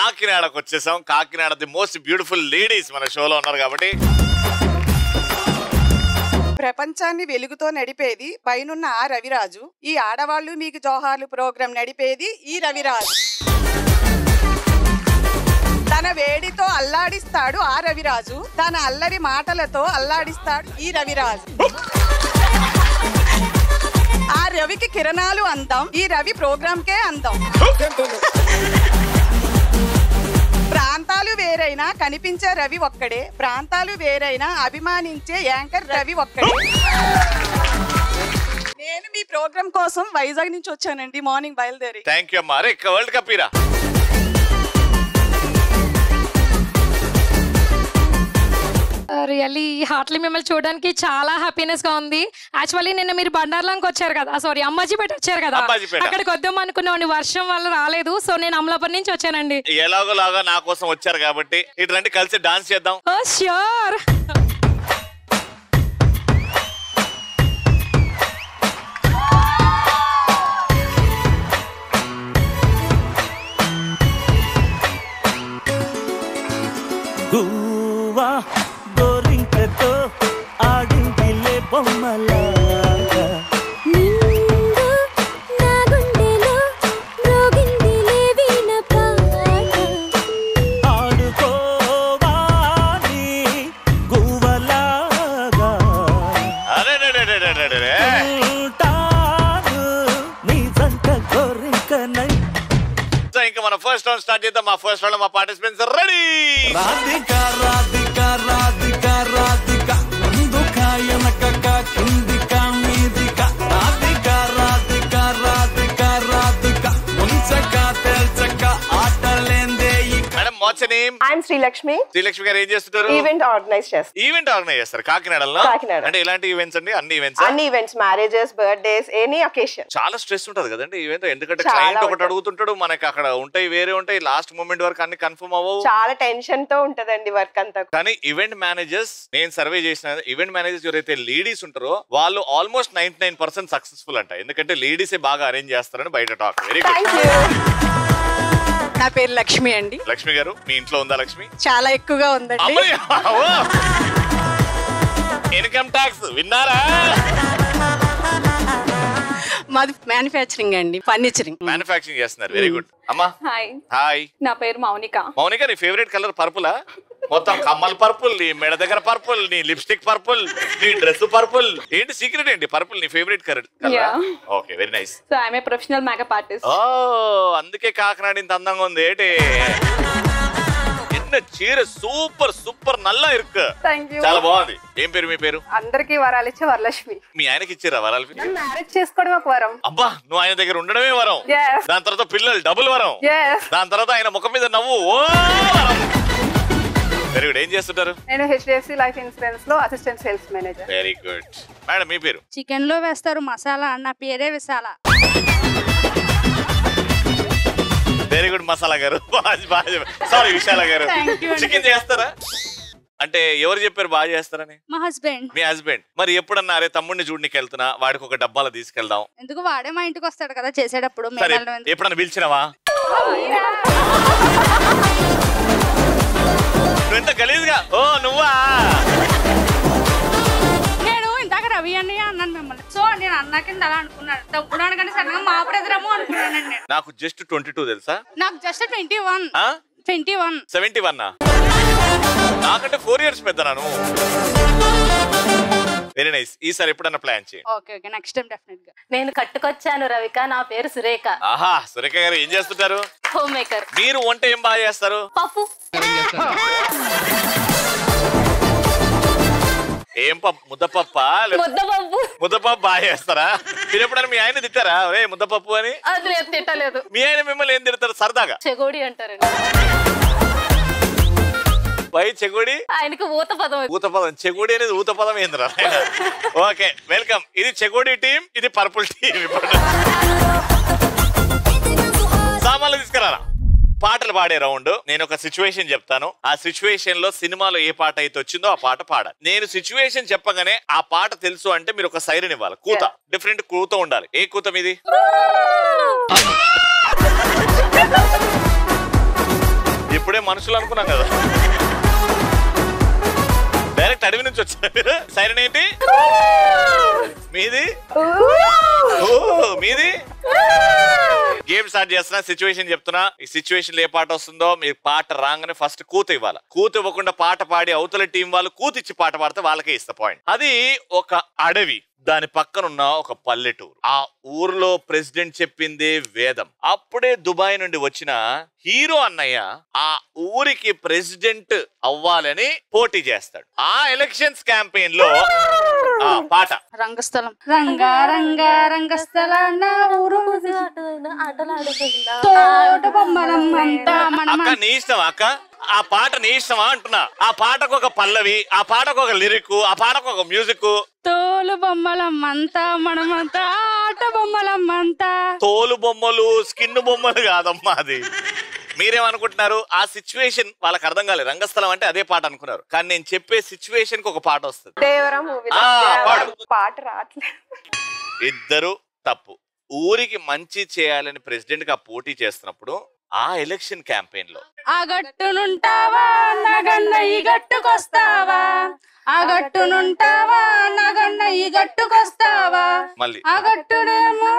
కాకినాడకు వచ్చేసాం. Kakinada the most beautiful ladies మన షోలో ఉన్నారు కాబట్టి. ప్రపంచాన్ని వెలుగుతో నడిపేది పైనున్న ఆ రవిరాజు. ఈ ఆడవాళ్ళు మీకు జోహార్లు ప్రోగ్రాం నడిపేది ఈ రవిరాజు. తన వేడితో అల్లాడిస్తాడు ఆ రవిరాజు. తన అల్లరి మాటలతో అల్లాడిస్తాడు ఈ రవిరాజు. ఆ రవికి కిరణాలు అందం, ఈ రవి ప్రోగ్రాంకే అందం. ప్రాంతాలు వేరైనా కనిపించే రవి ఒక్కడే, ప్రాంతాలు వేరైనా అభిమానించే యాంకర్ రవి ఒక్కడే. నేను మీ ప్రోగ్రామ్ కోసం వైజాగ్ నుంచి వచ్చానండి, మార్నింగ్ బయలుదేరి. థ్యాంక్ యూ అమ్మా. అరే వరల్డ్ కప్ ఇరా. రియల్లీ హార్ట్లీ మిమ్మల్ని చూడడానికి చాలా హ్యాపీనెస్ గా ఉంది. యాక్చువల్లీ నిన్న మీరు బండార్లాంకి వచ్చారు కదా, సారీ అమ్మాజీపేట వచ్చారు కదా, అక్కడికి వద్దాం అనుకున్నాను, వర్షం వల్ల రాలేదు. సో నేను అమలాపురం నుంచి వచ్చానండి. ఎలాగోలాగా నా కోసం వచ్చారు కాబట్టి ఇటు రండి, కలిసి డాన్స్ చేద్దాం. ఓ ష్యూర్. గోరింకతో ఆడిందిలే బొమ్మలాగా నా గుండెలో రోగిందిలే వీణ పాట. ఆడుకోవాలి గువ్వలాగా నీ జంట గోరింకనై. ఇంకా మన ఫస్ట్ రౌండ్ స్టార్ట్ చేద్దాం. మా ఫస్ట్ రౌండ్ మా పార్టిసిపెంట్స్ రెడీ. రాధిక రాధిక రాధిక రాధిక ముందుక వెనక కిందిక మీదిక రాధిక రాధిక రాధిక రాధిక ముంచక తెల్చక ఆటలేందే. Madam what's your name? I am Srilakshmi. Srilakshmi garu ఏం చేస్తుంటారు? ఈవెంట్ ఆర్గనైజ్ చేస్తారు. ఈవెంట్ ఆర్గనైజ్ చేస్తారు కాకినాడలో? కాకినాడ. అంటే ఎలాంటి ఈవెంట్స్ అండి? అన్ని ఈవెంట్స్. అన్ని events, marriages, birthdays, any occasion. చాలా స్ట్రెస్ ఉంటది కదండి ఈవెంట్, ఎందుకంటే క్లయింట్ ఒకటి అడుగుతుంటాడు, మనకి అక్కడ ఉంటాయి వేరే ఉంటాయి, లాస్ట్ మూమెంట్ వరకు అన్ని కన్ఫర్మ్ అవ్వవు, చాలా టెన్షన్ తో ఉంటదండి వర్క్ అంతా. కానీ ఈవెంట్ మేనేజర్స్, నేను సర్వే చేసిన ఈవెంట్ మేనేజర్స్ ఎవరైతే లేడీస్ ఉంటారో వాళ్ళు ఆల్మోస్ట్ 99% సక్సెస్ఫుల్ అంట, ఎందుకంటే లేడీసే బాగా అరేంజ్ చేస్తారని బయట టాక్. Very good. నా పేరు లక్ష్మి అండి. లక్ష్మి గారు, మీ ఇంట్లో ఉందా లక్ష్మి? చాలా ఎక్కువగా ఉందండి. ఇన్కమ్ ట్యాక్స్ విన్నారా? మాది మ్యానుఫ్యాక్చరింగ్ అండి, ఫర్నిచరింగ్. మ్యానుఫ్యాక్చరింగ్ చేస్తున్నారు. Very good. అమ్మా హాయ్. హాయ్. నా పేరు మౌనిక. మౌనిక, నీ ఫేవరెట్ కలర్ పర్పులా? మొత్తం కమ్మల్ పర్పుల్, నీ మెడ దగ్గర పర్పుల్, నీ లిప్స్టిక్ పర్పుల్, నీ డ్రెస్ పర్పుల్. ఏంటి సీక్రెట్ ఏంటి పర్పుల్ నీ favourite colour? Okay, very nice. So I am a professional makeup artist. ఓ, అందుకే కాకినాడ ఇంత అందంగా ఉంది ఏంటి? என்ன చీర సూపర్ సూపర్ నల్లా ఇరుకు. చాలా బాగుంది. ఏం పేరు మీ పేరు? అందరికి వరాలు ఇచ్చే వరలక్ష్మి. మీ ఆయనకి ఇచ్చారా వరాలు? మ్యారేజ్ చేసుకోవడం ఒక వరం. అబ్బా, నువ్వు ఆయన దగ్గర ఉండడమే వరం. దాని తర్వాత పిల్లలు డబుల్ వరం. దాని తర్వాత ఆయన ముఖం మీద నవ్వు వరం. Very good. ఏం చేస్తుంటారు? నేను HDFC లైఫ్ ఇన్సూరెన్స్ లో assistant sales manager. Very good. Madam మీ పేరు? చికెన్ లో వేస్తారు మసాలా, నా పేరే విశాల. వెరీ గుడ్ మసాలా గారు. సారీ విశాల గారు. చికెన్ చేస్తారా? అంటే ఎవరు చెప్పారు బాగా చేస్తారని? మా హస్బెండ్. మీ హస్బెండ్. మరి ఎప్పుడన్నా అరే తమ్ముడిని చూడనికి వెళ్తున్నా, వాడికి ఒక డబ్బాలో తీసుకెళ్దాం. ఎందుకు, వాడే మా ఇంటికి వస్తాడు కదా చేసేటప్పుడు. ఎప్పుడన్నా పిలిచినావా? ఎంత గలీజ్గా. ఓ నువ్వా? నేను ఇందాక రవి అని అన్నాను మిమ్మల్ని. సో నేను అన్నా కింద అలా అనుకున్నాను, తగ్గున్నాను కానీ సడన్గా మా బ్రదరేమో అనుకున్నానండి. నాకు జస్ట్ 22 తెలుసా? నాకు జస్ట్ 21. 71 నాకంటే 4 years పెద్ద. నాను వెరీ నైస్. ఈసారి ఎప్పుడన్నా ప్లాన్ చేయండి. Okay okay, next time definite గా. నేను కట్టుకొచ్చాను రవిక. నా పేరు సురేఖ. ఆహా, సురేఖ గారు ఏం చేస్తుంటారు? Home maker. మీరు వంట ఏం బాగా చేస్తారు? పప్పు. ఏం పప్పు? ముద్దపప్ప? ముద్దపప్పు. ముద్దపప్పు బాగా చేస్తారా? మీరు ఎప్పుడైనా మీ ఆయన తిట్టారా రే ముద్దపప్పు అని? అది తిట్టలేదు. మీ ఆయన మిమ్మల్ని ఏం తిడతారు సరదాగా? చెగోడి అంటారండి. పై చెగోడి ఆయనకు ఊత పదం. ఊత పదం. చెగోడి అనేది ఊత పదం ఏంద్రా? Okay, welcome. ఇది చెగోడి టీం, ఇది పర్పుల్ టీం. సామాన్లు తీసుకురా. పాటలు పాడే రౌండ్. నేను ఒక సిచ్యువేషన్ చెప్తాను, ఆ సిచ్యువేషన్ లో సినిమాలో ఏ పాట అయితే వచ్చిందో ఆ పాట పాడాలి. నేను సిచ్యువేషన్ చెప్పగానే ఆ పాట తెలుసు అంటే మీరు ఒక సైరన్ ఇవ్వాలి. కూత, డిఫరెంట్ కూత ఉండాలి. ఏ కూత మీది? మనుషులు అనుకున్నాం కదా. డైరెక్ట్ అడవి నుంచి వచ్చారు మీరు. సైరన్ ఏంటి మీది? మీది? గేమ్ స్టార్ట్ చేస్తున్నా, సిచ్యువేషన్ చెప్తున్నా. ఈ సిచ్యువేషన్ ఏ పాట వస్తుందో మీరు పాట రాగానే ఫస్ట్ కూత ఇవ్వాలి. కూత ఇవ్వకుండా పాట పాడి అవతల టీం వాళ్ళు కూతిచ్చి పాట పాడితే వాళ్ళకే ఇస్తా పాయింట్. అది ఒక అడవి, దాని పక్కనున్న ఒక పల్లెటూరు. ఆ ఊర్లో ప్రెసిడెంట్ చెప్పిందే వేదం. అప్పుడే దుబాయ్ నుండి వచ్చిన హీరో అన్నయ్య ఆ ఊరికి ప్రెసిడెంట్ అవ్వాలని పోటీ చేస్తాడు. ఆ ఎలక్షన్స్ క్యాంపెయిన్ లో పాట రంగస్థలం. రంగా రంగా రంగస్థలాన ఊరు అక్క నీ ఇష్టం అక్క, ఆ పాట నీ ఇష్టమా అంటున్నా. ఆ పాటకు ఒక పల్లవి, ఆ పాటకు ఒక లిరిక్, ఆ పాటకు ఒక మ్యూజిక్. తోలు బొమ్మలమ్మంతా మనమంతా ఆట బొమ్మలమ్మంతా. తోలు బొమ్మలు స్కిన్ బొమ్మలు కాదమ్మా అది. మీరేమనుకుంటున్నారు? ఆ సిచ్యువేషన్ వాళ్ళకి అర్థం కాలేదు. రంగస్థలం అంటే అదే పాట అనుకున్నారు, కానీ నేను చెప్పే సిచ్యువేషన్ కి ఒక పాట వస్తుంది. పాట రావట్లేదు. ఇద్దరు తప్పు. ఊరికి మంచి చేయాలని ప్రెసిడెంట్ గా పోటీ చేస్తున్నప్పుడు ఆ ఎలక్షన్ క్యాంపెయిన్ లో ఆ గట్టునుంటావా నగన్న ఈ గట్టుకొస్తావా, ఆ గట్టునుంటావా నగన్న ఈ గట్టుకొస్తావా. మళ్ళీ ఆ గట్టునేమో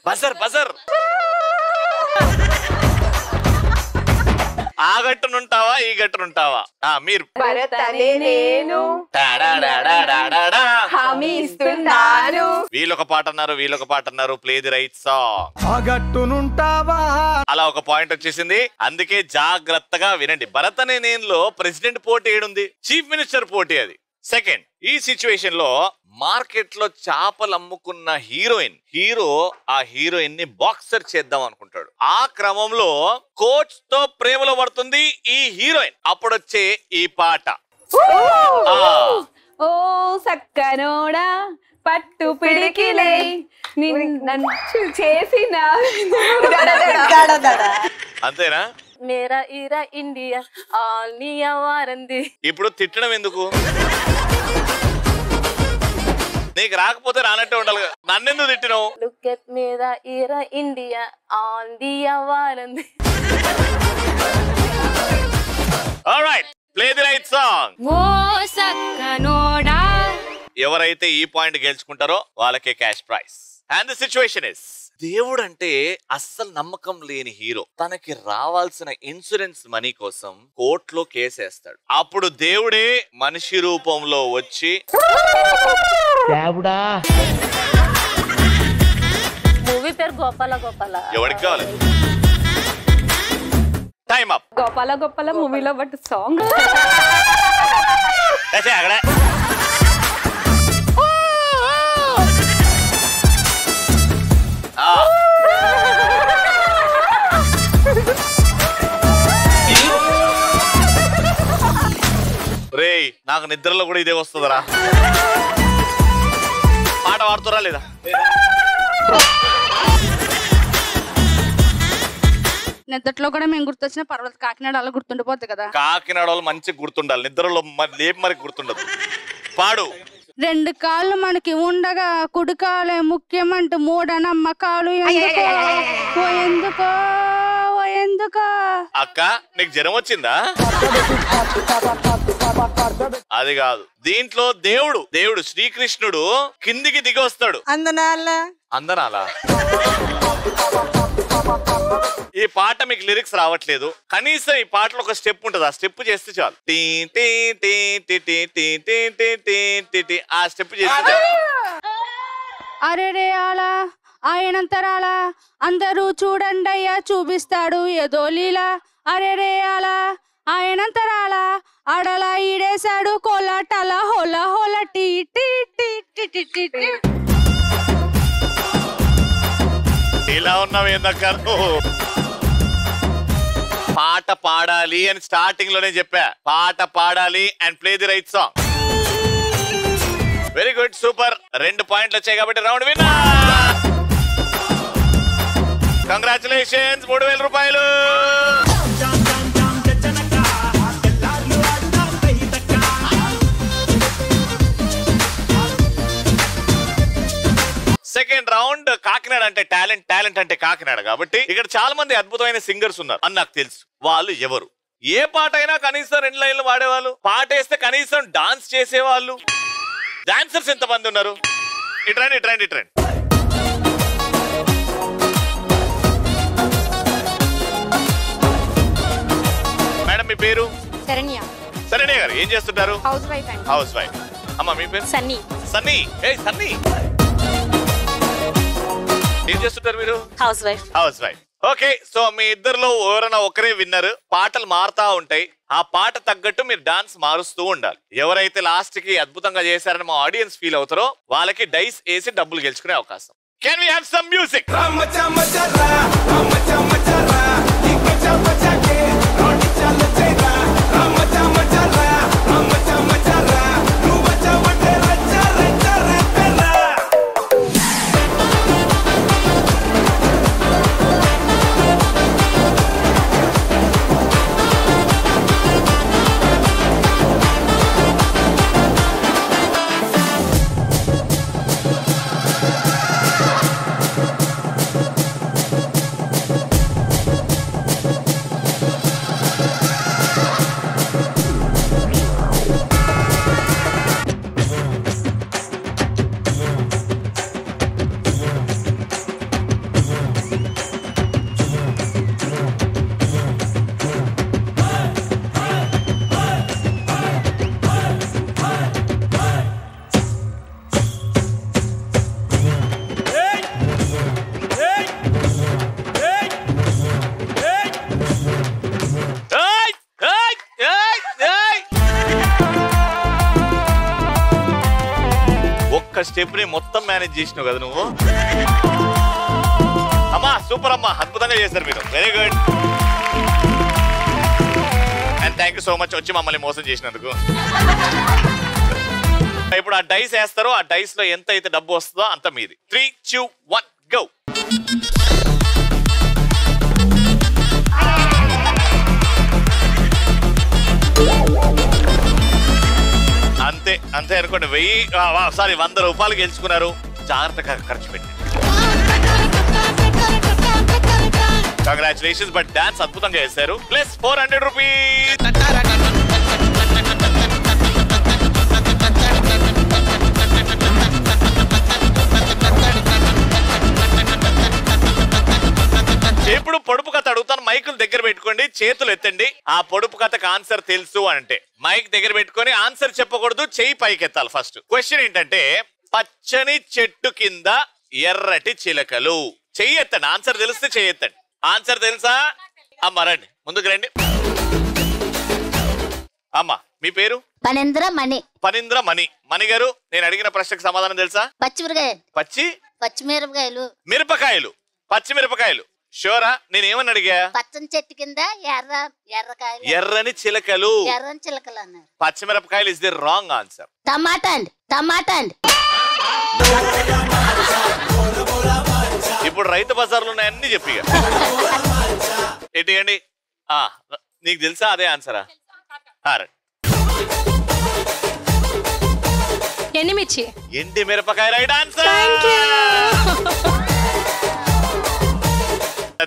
బజర్ బజర్. ఆ గట్టునుంటావా ఈ గట్టునుంటావా. మీరు వీళ్ళొక పాట అన్నారు, వీళ్ళొక పాట అన్నారు. Play the right song. అలా ఒక పాయింట్ వచ్చేసింది. అందుకే జాగ్రత్తగా వినండి. భరత్ అనే నేనులో ప్రెసిడెంట్ పోటీ ఏడుంది, చీఫ్ మినిస్టర్ పోటీ అది. సెకండ్, ఈ సిచ్యువేషన్ లో మార్కెట్ లో చేపలు అమ్ముకున్న హీరో ఆ హీరోయిన్ ని బాక్సర్ చేద్దాం అనుకుంటాడు. ఆ క్రమంలో కోచ్ తో ప్రేమలో పడుతుంది ఈ హీరోయిన్. అప్పుడొచ్చే ఈ పాట. ఓ సక్కనోడా పట్టు పిడికిలే నన్ను చేసిన అంతేనా? మేరా ఈరా ఇండియా ఆల్ నియా వారంది. ఇప్పుడు తిట్టడం ఎందుకు? నీకు రాకపోతే రానట్టే ఉండాలి. నన్నెందుకు తిట్టినావు? లుక్ ఎట్ మేరా ఈరా ఇండియా ఆల్ నియా వారంది. Alright, play the right song. ఓ సక్కనోడా. ఎవరైతే ఈ పాయింట్ గెలుచుకుంటారో వాళ్ళకే cash prize. And the situation is, దేవుడు అంటే అస్సలు నమ్మకం లేని హీరో తనకి రావాల్సిన ఇన్సూరెన్స్ మనీ కోసం కోర్టులో కేసేస్తాడు. అప్పుడు దేవుడే మనిషి రూపంలో వచ్చి మూవీ పేరు గోపాల గోపాల. ఎవరికి కావాలి? Time up. గోపాల గోపాల మూవీలో బట్ సాంగ్ అక్కడ రే, నాకు నిద్రలో కూడా ఇదే వస్తుందరా. పాట పాడుతురా లేదా? నిద్రలో కూడా మేము గుర్తొచ్చిన పర్వాలేదు, కాకినాడ అలా గుర్తుండిపోద్ది కదా. కాకినాడ వాళ్ళు మంచిగా గుర్తుండాలి, నిద్రలో లేపు మరి గుర్తుండదు. పాడు. రెండు కాళ్ళు మనకి ఉండగా కుడికాలే ముఖ్యమంటూ మూఢనమ్మకాలు ఎందుకో ఎందుకో. అక్క నీకు జ్వరం వచ్చిందా? అది కాదు. దీంట్లో దేవుడు శ్రీకృష్ణుడు కిందికి దిగి వస్తాడు. అందనాలా? ఈ పాట మీకు లిరిక్స్ రావట్లేదు, కనీసం ఈ పాటలో ఒక స్టెప్ ఉంటుంది, ఆ స్టెప్ చేస్తే చాలు. ఆ స్టెప్ చేస్తే అరే అలా ఆయనంతరాలా అందరూ చూడండి అయ్యా చూపిస్తాడు ఏదో లీలా. అరే అలా ఆయనంతరాలా ఆడలా ఈడేశాడు కోలాటల హోలా హోలా టీ టీ టీ టీ టీ టీ టీ. ఇలా ఉన్నావు ఏందక్క? పాట పాడాలి అని స్టార్టింగ్ లోనే చెప్పా. పాట పాడాలి and play the right song. Very good, super. 2 పాయింట్లు వచ్చాయి కాబట్టి రౌండ్ విన్నర్. కంగ్రాచులేషన్స్, 3000 రూపాయలు. సెకండ్ రౌండ్ కాకినాడ అంటే టాలెంట్, టాలెంట్ అంటే కాకినాడ కాబట్టి ఇక్కడ చాలా మంది అద్భుతమైన సింగర్స్ ఉన్నారు అని నాకు తెలుసు. వాళ్ళు ఎవరు? ఏ పాట అయినా కనీసం 2 లైన్లు వాడేవాళ్ళు, పాట వేస్తే కనీసం డాన్స్ చేసేవాళ్ళు. డాన్సర్స్ ఎంతమంది ఉన్నారు? ఇట్రండి ఇట్రండి ఇట్రండి. మేడం మీ పేరు? శరణ్య. శరణ్య గారు ఏం చేస్తుంటారు? హౌస్ వైఫ్ అండి. House wife. అమ్మ మీ పేరు? సన్నీ. సన్నీ. ఏ సన్నీ ఏం చేస్తుంటారు మీరు? Housewife. Housewife. Okay, so మీ ఇద్దరులో ఎవరైనా ఒకరే విన్నర్. పాటలు మారుతా ఉంటాయి, ఆ పాట తగ్గట్టు మీరు డాన్స్ మారుస్తూ ఉండాలి. ఎవరైతే లాస్ట్ కి అద్భుతంగా చేశారని మా ఆడియన్స్ ఫీల్ అవుతారో వాళ్ళకి డైస్ వేసి డబ్బులు గెలుచుకునే అవకాశం. Can we have some music? Step ని మొత్తం మేనేజ్ చేసినావు కదా నువ్వు. అమ్మా సూపర్ అమ్మా, అద్భుతంగా చేశారు మీరు. Very good and thank you so much వచ్చి మమ్మల్ని మోసం చేసినందుకు. ఇప్పుడు ఆ డైస్ వేస్తారు, ఆ డైస్ లో ఎంత అయితే డబ్బు వస్తుందో అంత మీది. 3, 2, 1 గో. అంతే అంతే అనుకోండి. 100 రూపాయలు గెలుచుకున్నారు. జాగ్రత్తగా ఖర్చు పెట్టండి. కంగ్రాచులేషన్స్, బట్ డాన్స్ అద్భుతంగా చేశారు. Plus 400 rupees. ఇప్పుడు పొడుపు కథ అడుగుతాను, మైకులు దగ్గర పెట్టుకోండి, చేతులు ఎత్తండి. ఆ పొడుపు కథకు ఆన్సర్ తెలుసు అంటే మైక్ దగ్గర పెట్టుకొని ఆన్సర్ చెప్పకూడదు, చెయ్యి పైకి ఎత్తాలి. ఫస్ట్ క్వశ్చన్ ఏంటంటే, పచ్చని చెట్టు కింద ఎర్రటి చిలకలు. చెయ్యి ఎత్తండి, ఆన్సర్ తెలిస్తే చెయ్యి ఎత్తండి. ఆన్సర్ తెలుసా? అమ్మ రండి, ముందుకు రండి. అమ్మ మీ పేరు? పనేంద్ర మణి. పనేంద్ర మణి. మణి గారు, నేను అడిగిన ప్రశ్నకు సమాధానం తెలుసా? పచ్చిమిరకాయలు. పచ్చిమిరపకాయలు. మిరపకాయలు, పచ్చిమిరపకాయలు. షోరా? నేనేమని అడిగా? పచ్చని చెట్టు కింద ఎర్రకాయలు. ఎర్రని చిలకలు. ఎర్రని చిలకలు అన్నారు. పచ్చిమిరపకాయలు ఇస్ ది రాంగ్ ఆన్సర్. టమాటా అండి. టమాటా అండి. ఇప్పుడు రైతు బజార్లు ఉన్నాయన్నీ చెప్పి ఏంటి నీకు తెలుసా? అదే ఆన్సరా? ఎండిమిర్చి. ఎండి మిరపకాయ రైట్ ఆన్సర్.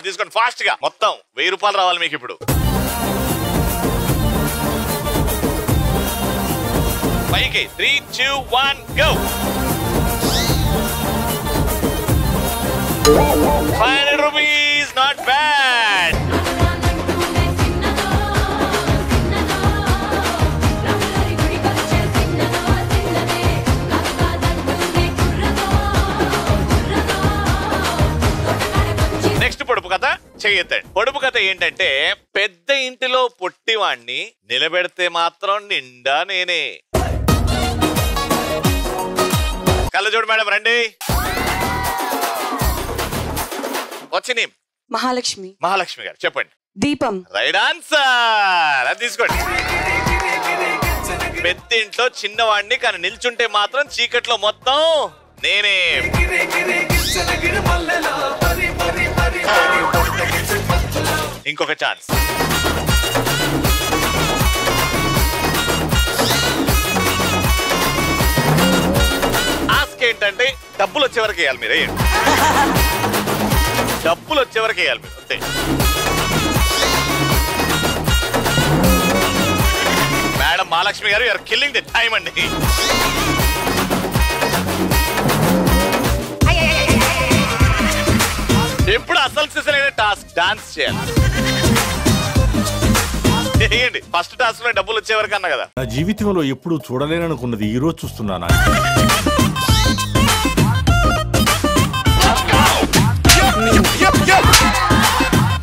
తీసుకోండి ఫాస్ట్ గా. మొత్తం 1000 రూపాయలు రావాలి మీకు ఇప్పుడు. పైకి 3, 2, 1 go. 500 rupees, not bad. Next పొడుపు కథ చెయ్యొద్దండి. పొడుపు కథ ఏంటంటే, పెద్ద ఇంటిలో పొట్టివాణ్ణి నిలబెడితే మాత్రం నిండా నేనే. కళ్ళజోడు మేడం రండి. వచ్చి నేమ్? మహాలక్ష్మి. మహాలక్ష్మి గారు చెప్పండి. దీపం. Right answer. అది తీసుకోండి. పెద్ద ఇంట్లో చిన్నవాడిని కానీ నిల్చుంటే మాత్రం చీకట్లో మొత్తం నేనే. ఇంకొక ఛాన్స్. ఆస్కే ఏంటంటే డబ్బులు వచ్చే వరకు వేయాలి మీరు. వేయండి, డబ్బులు వచ్చే వరకు వేయాలి మీరు అంతే. మేడం మహాలక్ష్మి గారు యూఆర్ కిల్లింగ్ ది టైం అండి. ఎప్పుడు అసలు సిసలైన టాస్క్ డాన్స్ చేయాలి. చేయండి. ఫస్ట్ టాస్క్ లో డబ్బులు వచ్చే వరకు అన్నా కదా. నా జీవితంలో ఎప్పుడు చూడలేననుకున్నది ఈ రోజు చూస్తున్నాను.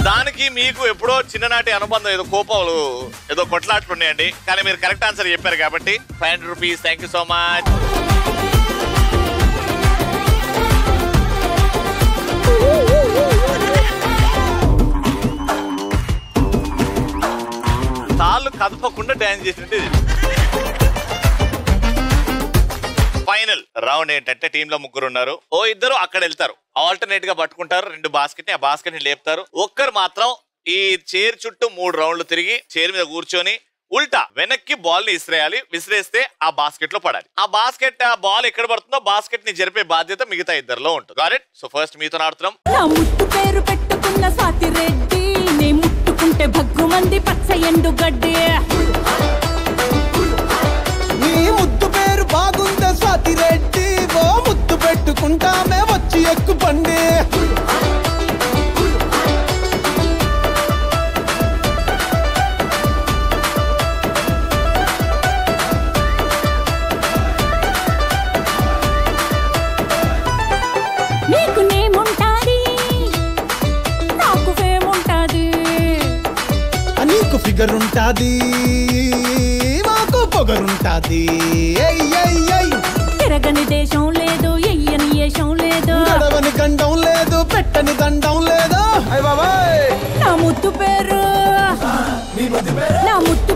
దానికి మీకు ఎప్పుడో చిన్ననాటి అనుబంధం, ఏదో కోపాలు, ఏదో కొట్లాట్లు ఉన్నాయండి. కానీ మీరు కరెక్ట్ ఆన్సర్ చెప్పారు కాబట్టి 500 rupees. Thank you so much. తాళ్ళు కదపకుండా డాన్స్ చేసినట్టు. ఫైనల్ రౌండ్ ఏంటంటే టీమ్ లో ముగ్గురు ఉన్నారు. ఓ ఇద్దరు అక్కడ వెళ్తారు, ఆల్టర్నేట్ గా పట్టుకుంటారు 2 బాస్కెట్ ని. ఆ బాస్కెట్ ని లేపుతారు. ఒక్కరు మాత్రం ఈ చైర్ చుట్టూ 3 రౌండ్లు తిరిగి చైర్ మీద కూర్చొని ఉల్టా వెనక్కి బాల్ ని విసిరేయాలి. విసిరేస్తే ఆ బాస్కెట్ లో పడాలి. ఆ బాస్కెట్ ఆ బాల్ ఎక్కడ పడుతుందో బాస్కెట్ ని జరిపే బాధ్యత మిగతా ఇద్దరిలో ఉంటుంది. Got it? సో ఫస్ట్ మీతో ఆడుతున్నాం. నా ముట్టు పేరు పెట్టుకున్న స్వాతి రెడ్డి, నే ముట్టుకుంటే భగ్గుమంది పచ్చ ఎండు గడ్డి. నీ ముద్దు పేరు బాగుందా స్వాతి రెడ్డి, ఓ ముద్దు పెట్టుకుంటామే వచ్చి ఎక్కు పండి. నీకు నేముంటాది, నాకు ఫేముంటాది. నీకు ఫిగర్ ఉంటాది, మాకు పొగరుంటాది. తిరగని దేశం లేదు, ఎయ్యని ఏషం లేదు, గడవని గండం లేదు, పెట్టని దండం లేదు. నా ముద్దు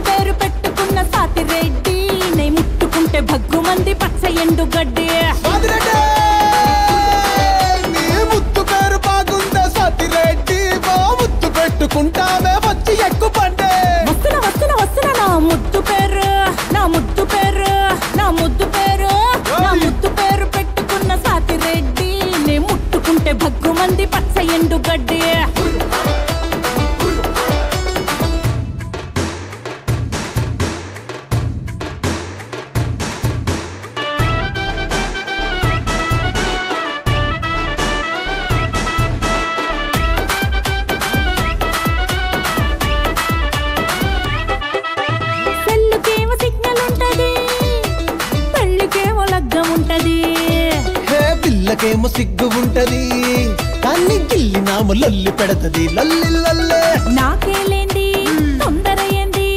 పేరు పెట్టుకున్న స్వాతి రెడ్డి, నే ముట్టుకుంటే భగ్గుమంది పచ్చ ఎండు గడ్డి. నీ ముద్దు పేరు బాగుందా స్వాతి రెడ్డి, ఓ ముద్దు పెట్టుకుంటామే వచ్చి ఎక్కు పండే. వస్తున్నా వస్తున్నా వస్తున్నా నా ముద్దు పేరు, నా ముద్దు పేరు, నా ముద్దు పేరు, నా ముద్దు పేరు పెట్టుకున్న స్వాతి రెడ్డి, నే ముట్టుకుంటే భగ్గుమంది పచ్చ ఎండు గడ్డి. సెల్లుకేమో సిగ్నల్ ఉంటది, పెళ్ళికేమో లగ్గం ఉంటది. హే పిల్లకేమో సిగ్గు ఉంటది, కానీ గిల్లి నాము లొల్లి పెడతది. లల్లి లల్లే నాకే లేంది తొందర ఏంది,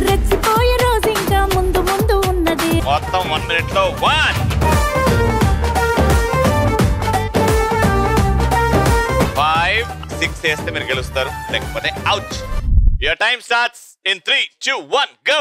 రెచ్చిపోయే రోజు ఇంకా ముందు ముందు ఉన్నది. మొత్తం 1 minute లో 1 5 6 వేస్తే మీరు గెలుస్తారు, లేకపోతే out. Your time starts in 3 2 1 go.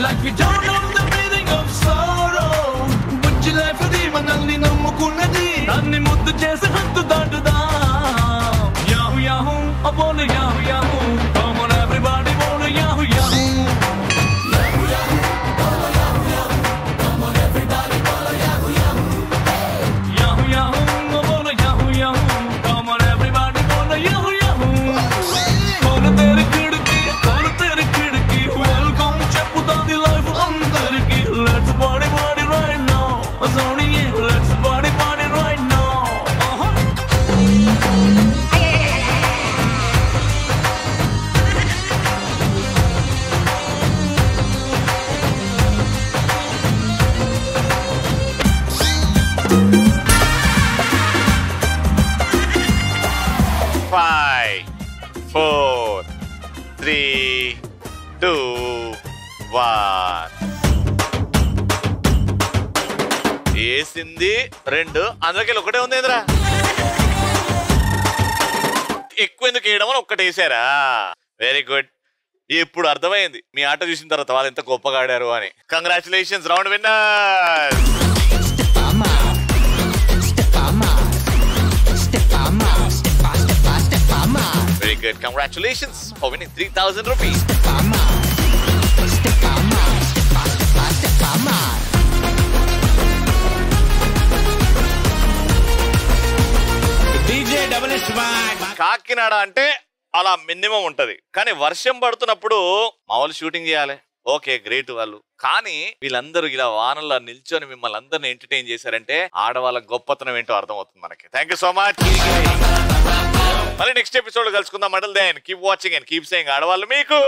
Like we don't know the meaning of sorrow, but you left for the manalni nammukunnadi, nanni muddu chesi hattu daatuda. Yahoo yahoo, upon yahoo yahoo, come on everybody, wanna yahoo yahoo. Yahoo yahoo, come on everybody, wanna yahoo yahoo. Yahoo yahoo, upon yahoo yahoo, come on everybody, wanna yahoo yahoo. Kol tere khidki, welcome cheppuda the life andariki. Let's party party right now, Azoniye, let's party party right now. 5 4 3 2 వేసింది 2, అందులోకి ఒకటే ఉంది ఎదురా. ఎక్కువ ఎందుకు వేయడం అని ఒక్కటి వేసారా? Very good. ఇప్పుడు అర్థమైంది మీ ఆట చూసిన తర్వాత వాళ్ళు ఎంత గొప్పగా ఆడారు అని. Congratulations, round winner. Very good. Congratulations for winning 3,000 rupees. Kakinada అంటే అలా మినిమం ఉంటది, కానీ వర్షం పడుతున్నప్పుడు మామూలు షూటింగ్ చేయాలి. ఓకే, గ్రేట్ వాళ్ళు. కానీ వీళ్ళందరూ ఇలా వానల్లో నిల్చొని మిమ్మల్ని అందరిని ఎంటర్టైన్ చేశారంటే ఆడవాళ్ళ గొప్పతనం ఏంటో అర్థమవుతుంది మనకి. Thank you so much. మళ్ళీ నెక్స్ట్ ఎపిసోడ్ కలుసుకుందాం. Until then keep watching and keep saying ఆడవాళ్ళు మీకు.